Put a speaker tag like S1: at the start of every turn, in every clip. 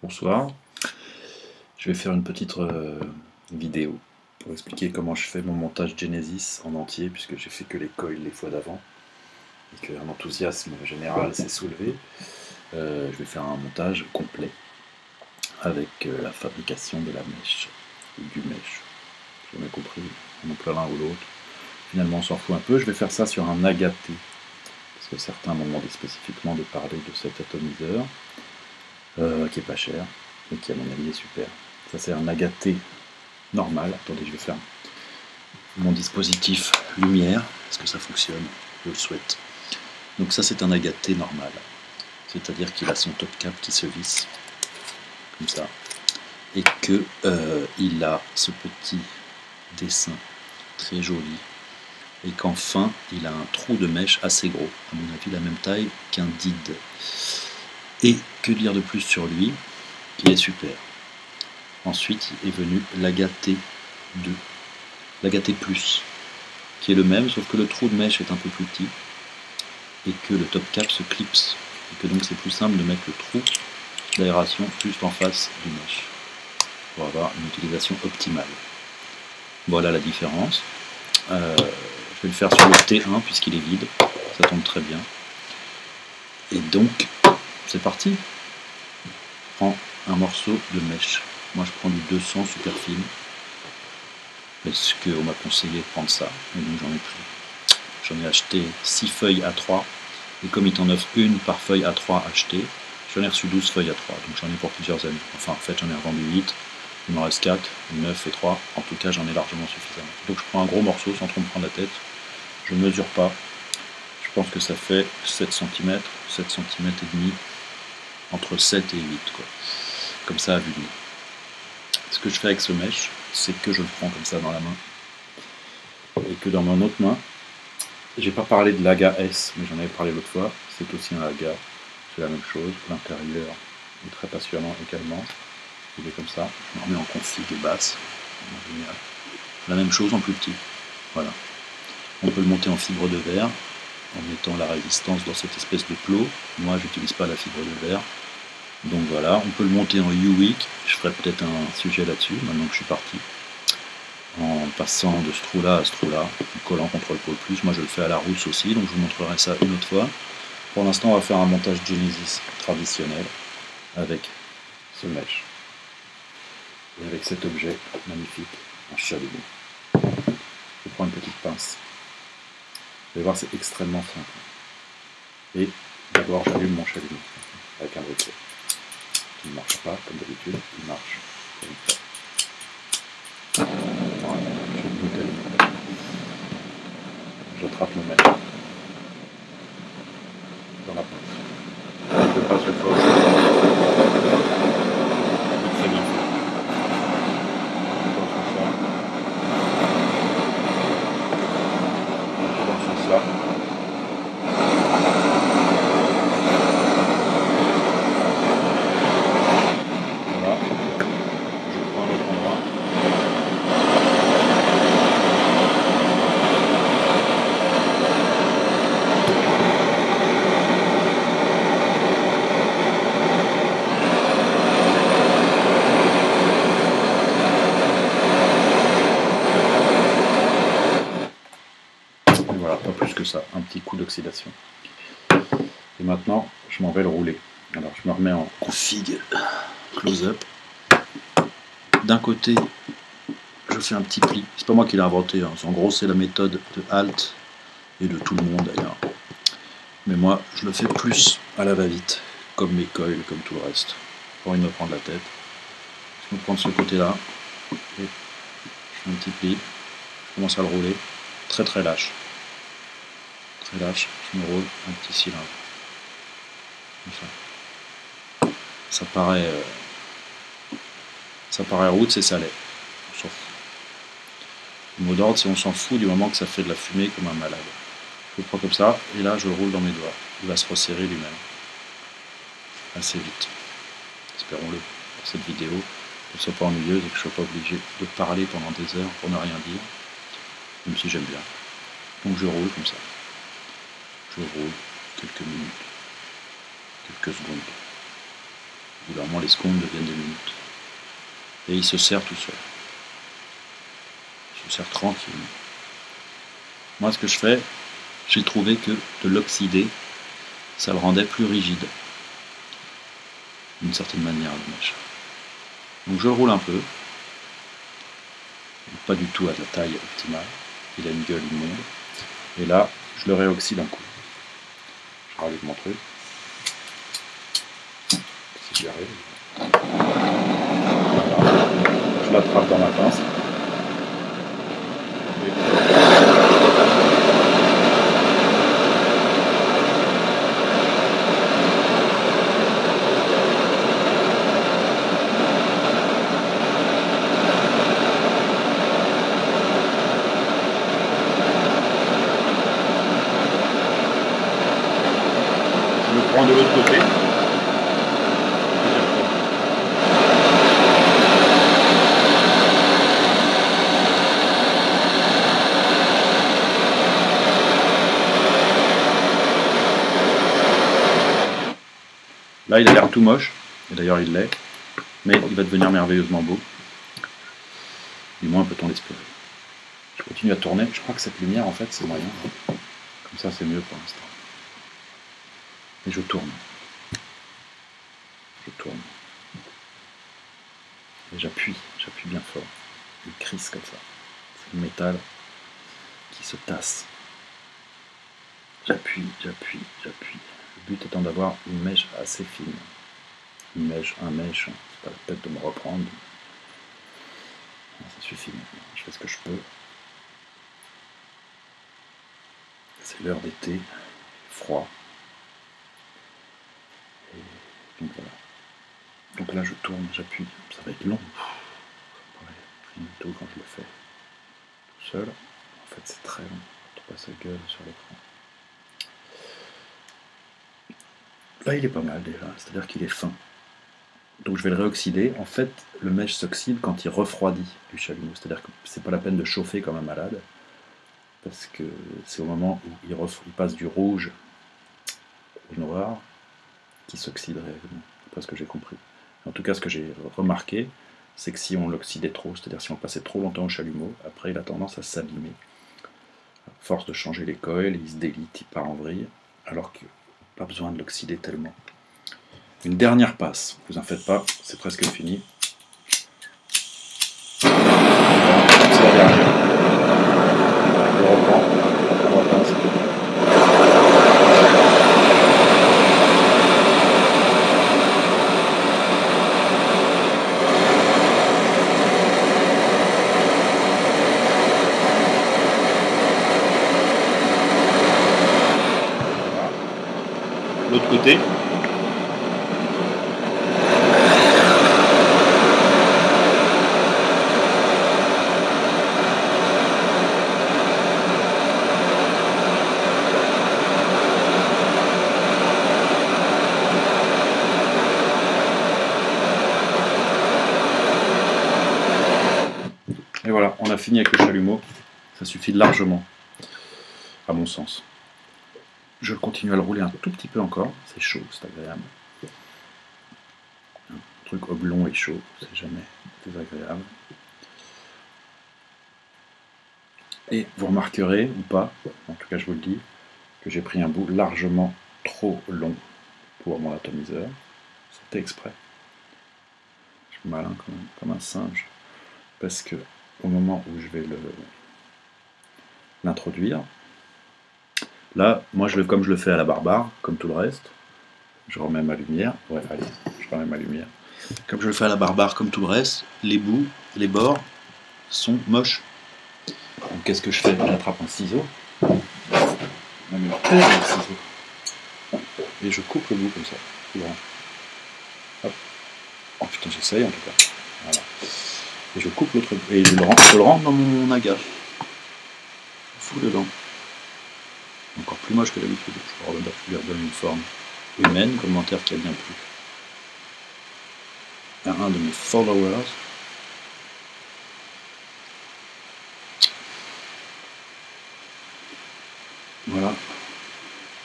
S1: Bonsoir, je vais faire une petite vidéo pour expliquer comment je fais mon montage Genesis en entier, puisque j'ai fait que les coils les fois d'avant et qu'un enthousiasme général s'est soulevé. Je vais faire un montage complet avec la fabrication de la mèche ou du mèche. J'ai jamais compris, on emploie l'un ou l'autre. Finalement on s'en fout un peu, je vais faire ça sur un agaté, parce que certains m'ont demandé spécifiquement de parler de cet atomiseur. Qui est pas cher et qui à mon avis est super. Ça c'est un agaté normal. Attendez, je vais faire mon dispositif lumière. Est-ce que ça fonctionne? Je le souhaite. Donc ça c'est un agaté normal, c'est-à-dire qu'il a son top cap qui se visse comme ça et que il a ce petit dessin très joli et qu'enfin il a un trou de mèche assez gros, à mon avis la même taille qu'un DID. Et que dire de plus sur lui, qui est super. Ensuite est venu l'agaté 2, l'agaté plus, qui est le même, sauf que le trou de mèche est un peu plus petit, et que le top cap se clipse, et que donc c'est plus simple de mettre le trou d'aération juste en face du mèche, pour avoir une utilisation optimale. Voilà la différence. Je vais le faire sur le T1, puisqu'il est vide, ça tombe très bien. Et donc, c'est parti. Je prends un morceau de mèche. Moi je prends du 200 super fine, parce qu'on m'a conseillé de prendre ça, et donc j'en ai pris. J'en ai acheté 6 feuilles A3, et comme il t'en offre une par feuille A3 achetée, j'en ai reçu 12 feuilles A3, donc j'en ai pour plusieurs années. Enfin en fait j'en ai revendu 8, il m'en reste 4, 9 et 3, en tout cas j'en ai largement suffisamment. Donc je prends un gros morceau sans trop me prendre la tête, je ne mesure pas, je pense que ça fait 7 cm, 7 cm et demi, entre 7 et 8 quoi, comme ça à vue de nez. Ce que je fais avec ce mèche, c'est que je le prends comme ça dans la main, et que dans mon autre main, j'ai pas parlé de l'AGA S, mais j'en avais parlé l'autre fois, c'est aussi un AGA, c'est la même chose, l'intérieur est très passionnant également, il est comme ça, je me remets en config basse, génial. La même chose en plus petit, voilà. On peut le monter en fibre de verre, en mettant la résistance dans cette espèce de plot, moi j'utilise pas la fibre de verre, donc voilà, on peut le monter en U-Week, je ferai peut-être un sujet là-dessus, maintenant que je suis parti. En passant de ce trou-là à ce trou-là, en collant contre le pôle plus, moi je le fais à la rousse aussi, donc je vous montrerai ça une autre fois. Pour l'instant on va faire un montage Genesis traditionnel, avec ce mèche, et avec cet objet magnifique, un chalumeau. Je prends une petite pince, vous allez voir c'est extrêmement simple. Et d'abord j'allume mon chalumeau, avec un briquet. Il ne marche pas comme d'habitude, il marche comme ça. Voilà, j'ai une bouteille. J'attrape le mèche dans la pince. Je passe le fort. Très bien fait. Dans ce sens-là. Voilà. Je prends l'autre endroit. Voilà, pas plus que ça, un petit coup d'oxydation. Et maintenant, je m'en vais le rouler. Alors, je me remets en config close-up. D'un côté, je fais un petit pli. C'est pas moi qui l'ai inventé, hein. En gros, c'est la méthode de Alt et de tout le monde d'ailleurs. Mais moi, je le fais plus à la va-vite, comme mes coils, comme tout le reste. Pas envie de me prendre la tête. Je me prends de ce côté-là, et je fais un petit pli. Je commence à le rouler, très très lâche. Très lâche, je me roule un petit cylindre. Ça paraît route, c'est salé. On s'en fout. Le mot d'ordre, c'est on s'en fout du moment que ça fait de la fumée comme un malade. Je le prends comme ça, et là je le roule dans mes doigts. Il va se resserrer lui-même. Assez vite. Espérons-le pour cette vidéo, qu'elle ne soit pas ennuyeuse et que je ne sois pas obligé de parler pendant des heures pour ne rien dire. Même si j'aime bien. Donc je roule comme ça. Je roule quelques minutes, quelques secondes. où vraiment les secondes deviennent des minutes. Et il se serre tout seul. Il se serre tranquillement. Moi, ce que je fais, j'ai trouvé que de l'oxyder, ça le rendait plus rigide, d'une certaine manière, le mèche. Donc je le roule un peu, pas du tout à la taille optimale, il a une gueule immonde, et là, je le réoxyde un coup. Je rallume mon truc, si j'y arrive. Je l'attrape dans ma pince. Je le prends de l'autre côté. Là, il a l'air tout moche, et d'ailleurs il l'est, mais il va devenir merveilleusement beau. Du moins peut-on l'espérer. Je continue à tourner. Je crois que cette lumière, en fait, c'est moyen. Comme ça, c'est mieux pour l'instant. Et je tourne. Je tourne. Et j'appuie bien fort. Il crisse comme ça. C'est le métal qui se tasse. J'appuie. Le but étant d'avoir une mèche assez fine. Une mèche, un mèche, c'est pas la peine de me reprendre. Ça suffit maintenant, je fais ce que je peux. C'est l'heure d'été, froid. Et donc voilà. Donc là je tourne, j'appuie, ça va être long. Ça me paraît rien du tout quand je le fais tout seul. En fait c'est très long, on passe sa gueule sur l'écran. Là il est pas mal déjà, c'est-à-dire qu'il est fin. Donc je vais le réoxyder. En fait, le mèche s'oxyde quand il refroidit du chalumeau. C'est-à-dire que c'est pas la peine de chauffer comme un malade, parce que c'est au moment où il passe du rouge au noir qui s'oxyde réellement. C'est pas ce que j'ai compris. En tout cas, ce que j'ai remarqué, c'est que si on l'oxydait trop, c'est-à-dire si on passait trop longtemps au chalumeau, après il a tendance à s'abîmer. À force de changer les coils, il se délite, il part en vrille, alors que pas besoin de l'oxyder tellement. Une dernière passe, vous en faites pas, c'est presque fini. C'est la dernière. Je reprends, on va passer. Voilà. L'autre côté. Et voilà, on a fini avec le chalumeau. Ça suffit largement, à mon sens. Je continue à le rouler un tout petit peu encore. C'est chaud, c'est agréable. Un truc oblong et chaud, c'est jamais désagréable. Et vous remarquerez, ou pas, en tout cas je vous le dis, que j'ai pris un bout largement trop long pour mon atomiseur. C'était exprès. Je suis malin quand même, comme un singe. Parce que au moment où je vais l'introduire, là, moi, comme je le fais à la barbare, comme tout le reste, je remets ma lumière. Ouais, allez, je remets ma lumière. Comme je le fais à la barbare, comme tout le reste, les bouts, les bords sont moches. Donc, qu'est-ce que je fais? J'attrape un ciseau, même une paire de ciseaux, et je coupe le bout comme ça. Voilà. Hop. Oh putain, j'essaye en tout cas. Voilà. Et je coupe l'autre bout, et je le rentre dans mon agar. Fou dedans. Encore plus moche que d'habitude. Je lui redonne une forme humaine, commentaire qui a bien plu. Un de mes followers. Voilà.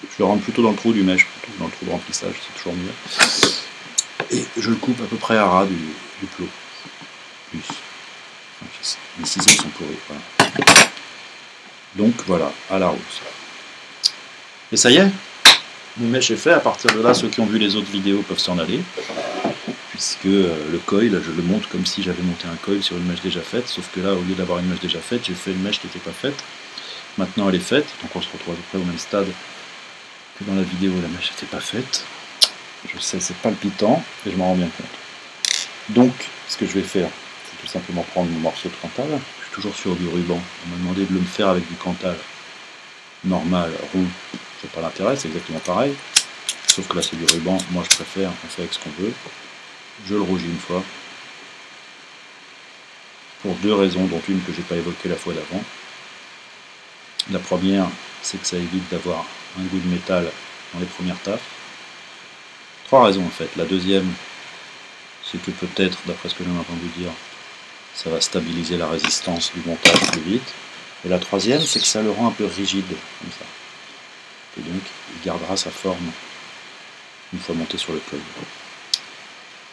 S1: Je le rentre plutôt dans le trou du mèche, plutôt dans le trou de remplissage, c'est toujours mieux. Et je le coupe à peu près à ras du plot. Plus. Les ciseaux sont pourris. Voilà. Donc voilà, à la rose. Et ça y est, mon mèche est fait. À partir de là, ceux qui ont vu les autres vidéos peuvent s'en aller. Puisque le coil, je le monte comme si j'avais monté un coil sur une mèche déjà faite. Sauf que là, au lieu d'avoir une mèche déjà faite, j'ai fait une mèche qui n'était pas faite. Maintenant elle est faite, donc on se retrouve à peu près au même stade que dans la vidéo où la mèche n'était pas faite. Je sais, c'est palpitant, et je m'en rends bien compte. Donc, ce que je vais faire, c'est tout simplement prendre mon morceau de Cantal. Je suis toujours sur du ruban. On m'a demandé de le faire avec du Cantal normal, roux. Je n'ai pas l'intérêt, c'est exactement pareil. Sauf que là, c'est du ruban. Moi, je préfère, on fait avec ce qu'on veut. Je le rougis une fois. Pour deux raisons, dont une que je n'ai pas évoquée la fois d'avant. La première, c'est que ça évite d'avoir un goût de métal dans les premières taffes. Trois raisons en fait. La deuxième, c'est que peut-être, d'après ce que j'ai entendu dire, ça va stabiliser la résistance du montage plus vite. Et la troisième, c'est que ça le rend un peu rigide, comme ça. Et donc, il gardera sa forme une fois monté sur le col.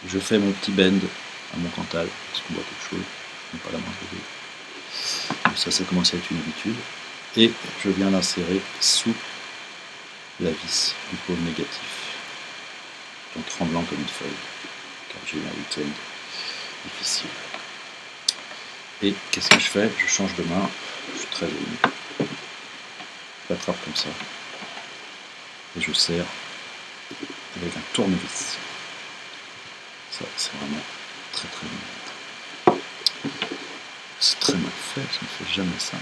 S1: Je fais mon petit bend à mon Cantal, parce qu'on voit quelque chose, mais pas la moindre idée. Ça commence à être une habitude. Et je viens l'insérer sous la vis du pôle négatif, en tremblant comme une feuille, car j'ai eu un week-end difficile. Et qu'est-ce que je fais? Je change de main, je suis très joli. Je l'attrape comme ça, et je serre avec un tournevis. Ça, c'est vraiment très très bien. C'est très mal fait, je ne fais jamais ça.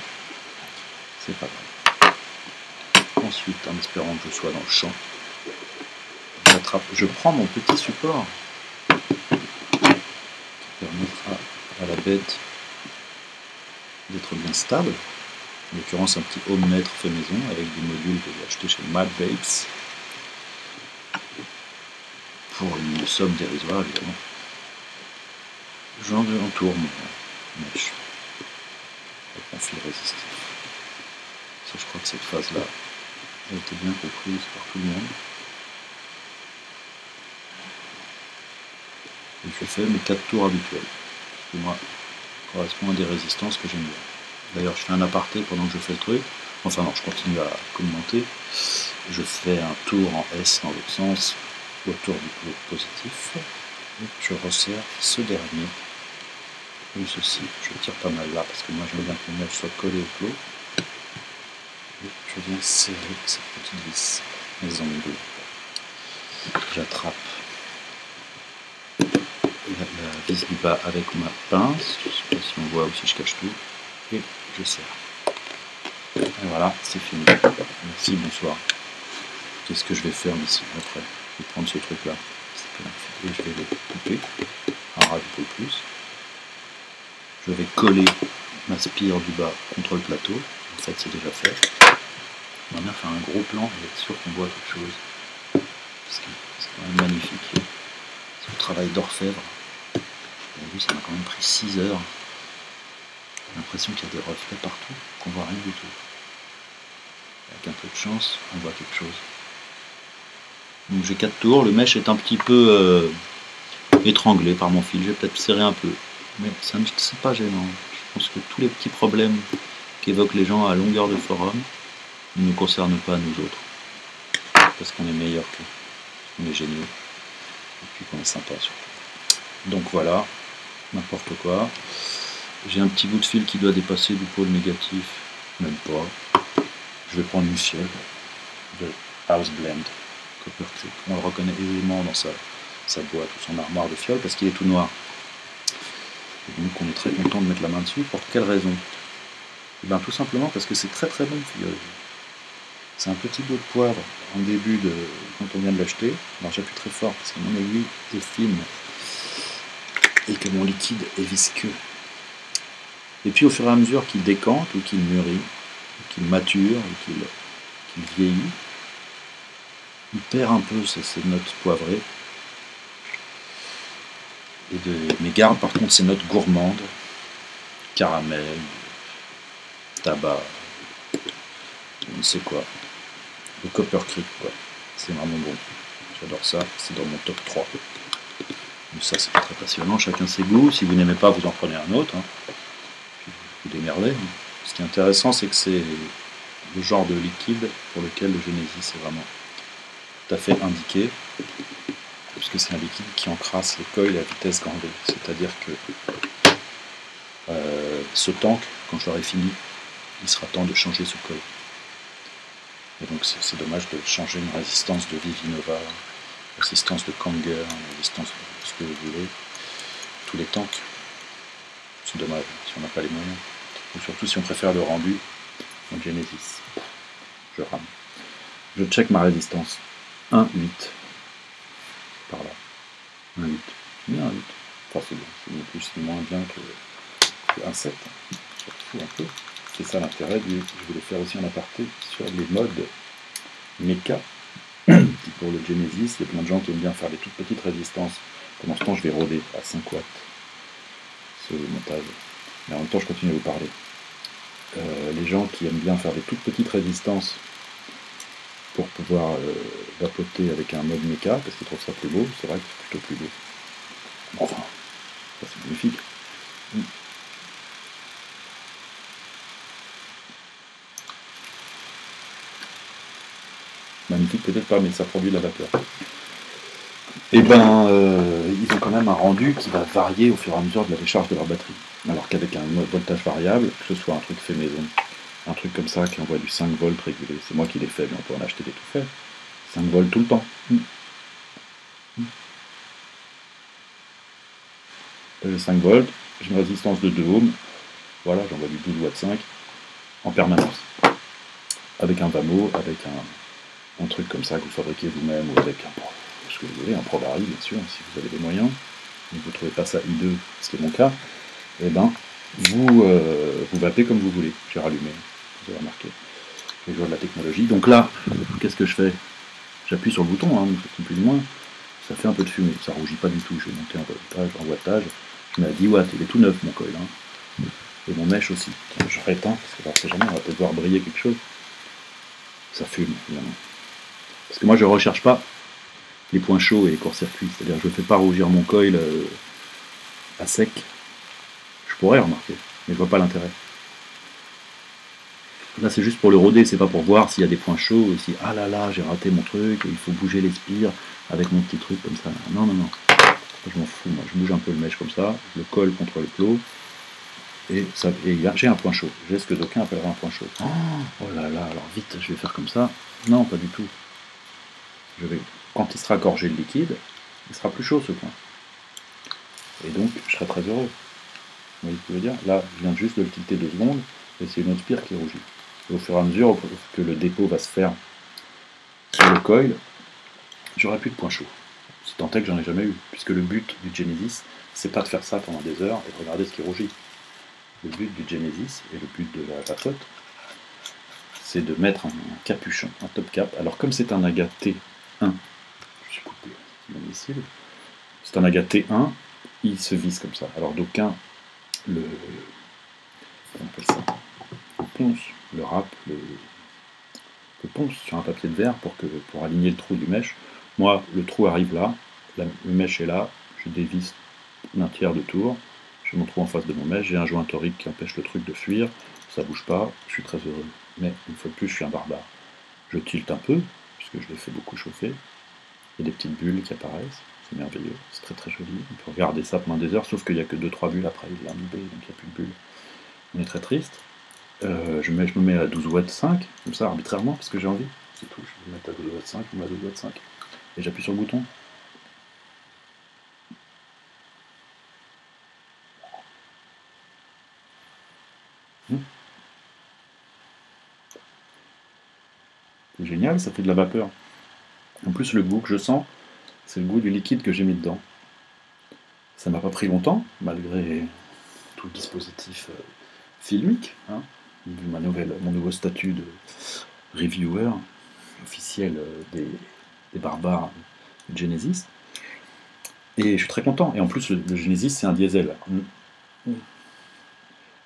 S1: C'est pas grave. Ensuite, en espérant que je sois dans le champ, je prends mon petit support qui permettra à la bête d'être bien stable. En l'occurrence, un petit ohmmètre fait maison avec des modules que j'ai achetés chez Mad Vapes pour une somme dérisoire, évidemment. J'entoure mon mèche avec mon fil résistif. Ça, je crois que cette phase-là a été bien comprise par tout le monde. Et je fais mes 4 tours habituels, qui moi correspond à des résistances que j'aime bien. D'ailleurs, je fais un aparté pendant que je fais le truc. Enfin non, je continue à commenter. Je fais un tour en S dans l'autre sens, autour du plot positif. Et je resserre ce dernier. Et ceci, je tire pas mal là, parce que moi j'aime bien que le mèche soit collé au plot. Et je viens serrer cette petite vis, mes ongles. J'attrape la vis du bas avec ma pince, je ne sais pas si on voit ou si je cache tout, et je serre. Et voilà, c'est fini. Merci, bonsoir. Qu'est-ce que je vais faire d'ici après? Je vais prendre ce truc là, et je vais le couper, un ras du peu plus. Je vais coller ma spire du bas contre le plateau, en fait c'est déjà fait. On va bien faire un gros plan et être sûr qu'on voit quelque chose, parce que c'est quand même magnifique. C'est le travail d'orfèvre. Vous avez vu, ça m'a quand même pris 6 heures. J'ai l'impression qu'il y a des reflets partout, qu'on voit rien du tout. Avec un peu de chance, on voit quelque chose. Donc j'ai 4 tours, le mèche est un petit peu étranglé par mon fil, je vais peut-être serrer un peu. Mais ça ne c'est pas gênant. Je pense que tous les petits problèmes qu'évoquent les gens à longueur de forum ne nous concernent pas nous autres. Parce qu'on est meilleurs qu'eux, on est géniaux, et puis qu'on est sympa surtout. Donc voilà, n'importe quoi. J'ai un petit bout de fil qui doit dépasser du pôle négatif, même pas. Je vais prendre une fiole de House Blend, Copper Creek. On le reconnaît aisément dans sa boîte ou son armoire de fiole parce qu'il est tout noir. Et donc on est très content de mettre la main dessus. Pour quelle raison? Et bien tout simplement parce que c'est très très bon filleul. C'est un petit bout de poivre en début de quand on vient de l'acheter. Alors j'appuie très fort parce que mon aiguille est fine et que mon liquide est visqueux. Et puis au fur et à mesure qu'il décante ou qu'il mûrit, ou qu'il mature, ou qu'il vieillit, il perd un peu ces notes poivrées. Mais garde par contre ces notes gourmandes, caramel, tabac, je ne sais quoi, le Copper Creek quoi. C'est vraiment bon. J'adore ça, c'est dans mon top 3. Mais ça, c'est pas très passionnant, chacun ses goûts. Si vous n'aimez pas, vous en prenez un autre. Hein. Vous démerdez. Ce qui est intéressant, c'est que c'est le genre de liquide pour lequel le Genesis est vraiment tout à fait indiqué, puisque c'est un liquide qui encrasse les coils à vitesse grand V. C'est-à-dire que ce tank, quand je l'aurai fini, il sera temps de changer ce coil. Et donc c'est dommage de changer une résistance de Vivinova, résistance de Kanger, résistance de ce que vous voulez, tous les tanks. C'est dommage si on n'a pas les moyens. Ou surtout si on préfère le rendu en Genesis. Je rame. Je check ma résistance. 1,8. Par là. 1,8. C'est bien 1,8. Enfin c'est bien. C'est ni plus ni moins bien que 1,7. Ça fout un peu. C'est ça l'intérêt du. Je voulais faire aussi un aparté sur les modes méca. Pour le Genesis, il y a plein de gens qui aiment bien faire des toutes petites résistances. Pendant ce temps, je vais rôder à 5 watts ce montage. Mais en même temps, je continue à vous parler. Les gens qui aiment bien faire des toutes petites résistances pour pouvoir vapoter avec un mode méca, parce qu'ils trouvent ça plus beau, c'est vrai que c'est plutôt plus beau. Enfin, ça c'est magnifique. Magnifique peut-être pas, mais ça produit de la vapeur. Et ben, ils ont quand même un rendu qui va varier au fur et à mesure de la décharge de leur batterie. Alors qu'avec un voltage variable, que ce soit un truc fait maison, un truc comme ça qui envoie du 5 volts régulé, c'est moi qui l'ai fait, mais on peut en acheter des tout faits. 5 volts tout le temps. 5 volts, j'ai une résistance de 2 ohms, voilà, j'envoie du 12 watts 5 en permanence. Avec un VAMO, avec un truc comme ça que vous fabriquez vous-même, ou avec ce que vous voulez, un ProVari bien sûr, si vous avez des moyens, et vous ne trouvez pas ça hideux, ce qui est mon cas, et ben vous vapez comme vous voulez. J'ai rallumé, vous avez remarqué. Les joies de la technologie. Donc là, qu'est-ce que je fais? J'appuie sur le bouton, hein, plus ou moins, ça fait un peu de fumée, ça rougit pas du tout, je vais monter en wattage, je mets à 10 watts, il est tout neuf mon coil, hein. Et mon mèche aussi. Je rééteins, parce que là, on sait jamais, on va peut-être voir briller quelque chose. Ça fume, évidemment. Parce que moi, je ne recherche pas les points chauds et les courts-circuits, c'est-à-dire je ne fais pas rougir mon coil à sec. Je pourrais remarquer, mais je vois pas l'intérêt. Là, c'est juste pour le rôder, c'est pas pour voir s'il y a des points chauds, ou si, ah là là, j'ai raté mon truc, et il faut bouger les spires avec mon petit truc comme ça. Non, non, non. Je m'en fous, moi. Je bouge un peu le mèche comme ça, je le colle contre le plot, et j'ai un point chaud. J'ai ce que d'aucuns appelleraient un point chaud. Oh là là, alors vite, je vais faire comme ça. Non, pas du tout. Quand il sera gorgé de liquide, il sera plus chaud ce point. Et donc, je serai très heureux. Vous voyez ce que je veux dire? Là, je viens juste de le tilter 2 secondes, et c'est une autre spire qui rougit. Et au fur et à mesure que le dépôt va se faire sur le coil, j'aurai plus de point chaud. Si tant est que j'en ai jamais eu, puisque le but du Genesis, c'est pas de faire ça pendant des heures et de regarder ce qui rougit. Le but du Genesis et le but de la vapote, c'est de mettre un capuchon, un top cap. Alors comme c'est un AGA T1, je suis coupé, c'est inadmissible. C'est un AGA T1, il se visse comme ça. Alors d'aucuns comment on appelle ça, le rap, le ponce sur un papier de verre pour aligner le trou du mèche. Moi, le trou arrive là, le mèche est là, je dévisse d'un tiers de tour, j'ai mon trou en face de mon mèche, j'ai un joint torique qui empêche le truc de fuir, ça bouge pas, je suis très heureux. Mais une fois de plus, je suis un barbare. Je tilte un peu, puisque je l'ai fait beaucoup chauffer, il y a des petites bulles qui apparaissent, c'est merveilleux, c'est très très joli, on peut regarder ça pendant des heures, sauf qu'il n'y a que 2-3 bulles après, il est imbibé, donc il n'y a plus de bulles. On est très triste. Je me mets à 12 watts 5, comme ça arbitrairement, parce que j'ai envie. C'est tout, je vais me mettre à 12 watts 5, je me mets à 12 watts 5. Et j'appuie sur le bouton. C'est génial, ça fait de la vapeur. En plus, le goût que je sens, c'est le goût du liquide que j'ai mis dedans. Ça m'a pas pris longtemps, malgré tout le dispositif filmique, hein, vu mon nouveau statut de reviewer officiel des barbares Genesis. Et je suis très content. Et en plus, le Genesis, c'est un diesel.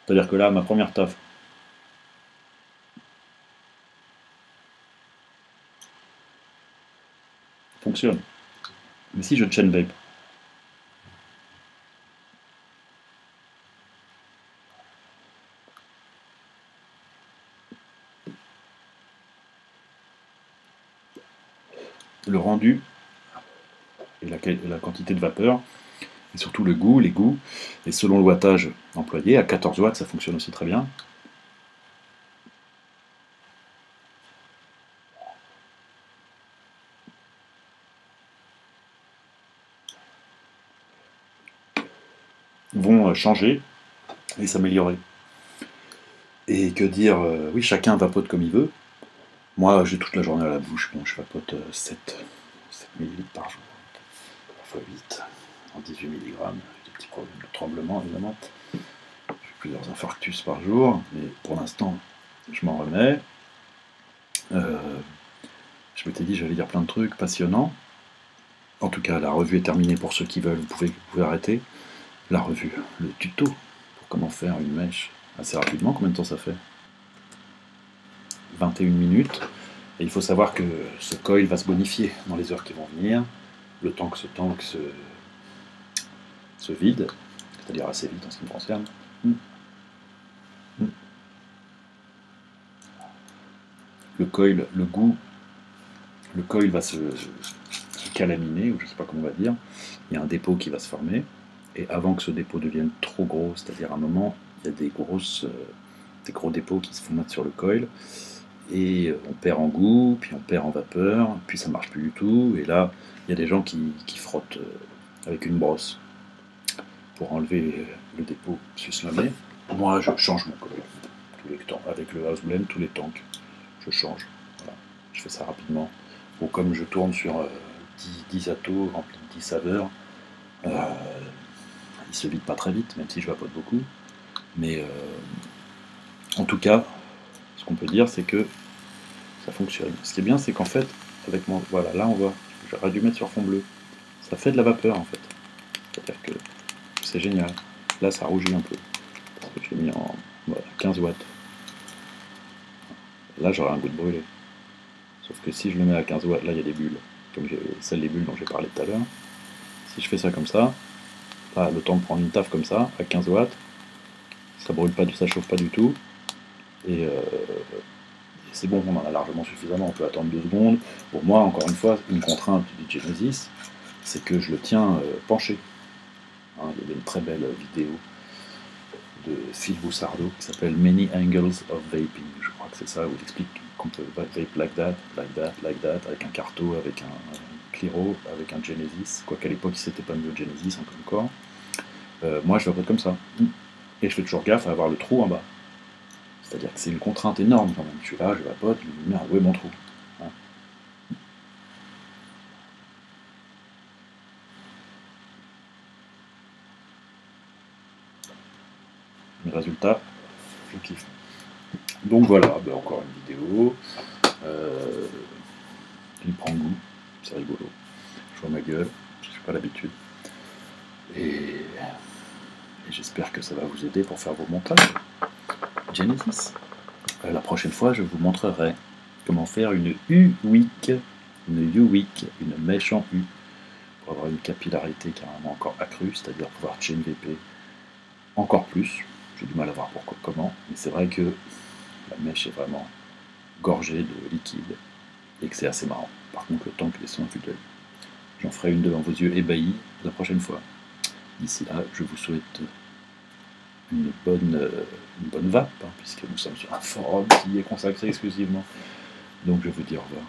S1: C'est-à-dire que là, ma première taf, fonctionne. Mais si je chain vape, le rendu et la quantité de vapeur, et surtout le goût, les goûts, et selon le wattage employé, à 14 watts ça fonctionne aussi très bien. Vont changer et s'améliorer. Et que dire, oui, chacun vapote comme il veut. Moi, j'ai toute la journée à la bouche, bon, je vapote 7 ml par jour, parfois 8, en 18 mg, j'ai des petits problèmes de tremblement évidemment. J'ai plusieurs infarctus par jour, mais pour l'instant, je m'en remets. Je m'étais dit j'allais dire plein de trucs passionnants. En tout cas, la revue est terminée pour ceux qui veulent, vous pouvez arrêter. La revue, le tuto pour comment faire une mèche assez rapidement. Combien de temps ça fait? 21 minutes. Et il faut savoir que ce coil va se bonifier dans les heures qui vont venir, le temps que ce tank se vide, c'est-à-dire assez vite en ce qui me concerne. Le coil, le goût, le coil va se calaminer, ou je ne sais pas comment on va dire. Il y a un dépôt qui va se former, et avant que ce dépôt devienne trop gros, c'est-à-dire à un moment, il y a des gros dépôts qui se font mettre sur le coil, et on perd en goût, puis on perd en vapeur, puis ça marche plus du tout, et là, il y a des gens qui frottent avec une brosse pour enlever le dépôt susnommé. Moi, je change mon coil tous les temps, avec le house blend, tous les tanks, je change. Voilà. Je fais ça rapidement. Ou comme je tourne sur 10 atos remplis de 10 saveurs, il se vide pas très vite, même si je vapote beaucoup. Mais en tout cas, ce qu'on peut dire, c'est que ça fonctionne. Ce qui est bien, c'est qu'en fait, avec mon... Voilà, là on voit, j'aurais dû mettre sur fond bleu. Ça fait de la vapeur en fait. C'est-à-dire que c'est génial. Là, ça rougit un peu. Parce que j'ai mis en 15 watts. Là, j'aurai un goût de brûlé. Sauf que si je le mets à 15 watts, là, il y a des bulles. Comme celle des bulles dont j'ai parlé tout à l'heure. Si je fais ça comme ça, là, le temps de prendre une taf comme ça, à 15 watts, ça brûle pas, ça chauffe pas du tout. Et c'est bon, on en a largement suffisamment, on peut attendre 2 secondes. Pour moi, encore une fois, une contrainte du Genesis, c'est que je le tiens penché. Hein, il y avait une très belle vidéo de Phil Boussardo qui s'appelle Many Angles of Vaping, je crois que c'est ça, où il explique qu'on peut vape like that, like that, like that, avec un Carto, avec un Cliro, avec un Genesis, quoiqu'à l'époque il s'était pas mis au Genesis encore. Moi je vapote comme ça, et je fais toujours gaffe à avoir le trou en bas. C'est-à-dire que c'est une contrainte énorme quand même. Je suis là, je vapote, je me dis merde, où est mon trou? Hein. Le résultat, je kiffe. Donc voilà, ben encore une vidéo. Il prend goût, c'est rigolo. Je vois ma gueule, je suis pas l'habitude. Et j'espère que ça va vous aider pour faire vos montages. Genesis. La prochaine fois, je vous montrerai comment faire une U-Wick, une mèche en U, pour avoir une capillarité carrément encore accrue, c'est-à-dire pouvoir chain VP encore plus. J'ai du mal à voir pourquoi, comment, mais c'est vrai que la mèche est vraiment gorgée de liquide et que c'est assez marrant. Par contre, le tank laisse un vue d'œil. J'en ferai une devant vos yeux ébahis la prochaine fois. D'ici là, je vous souhaite une bonne vape, hein, puisque nous sommes sur un forum qui est consacré exclusivement. Donc je vous dis au revoir.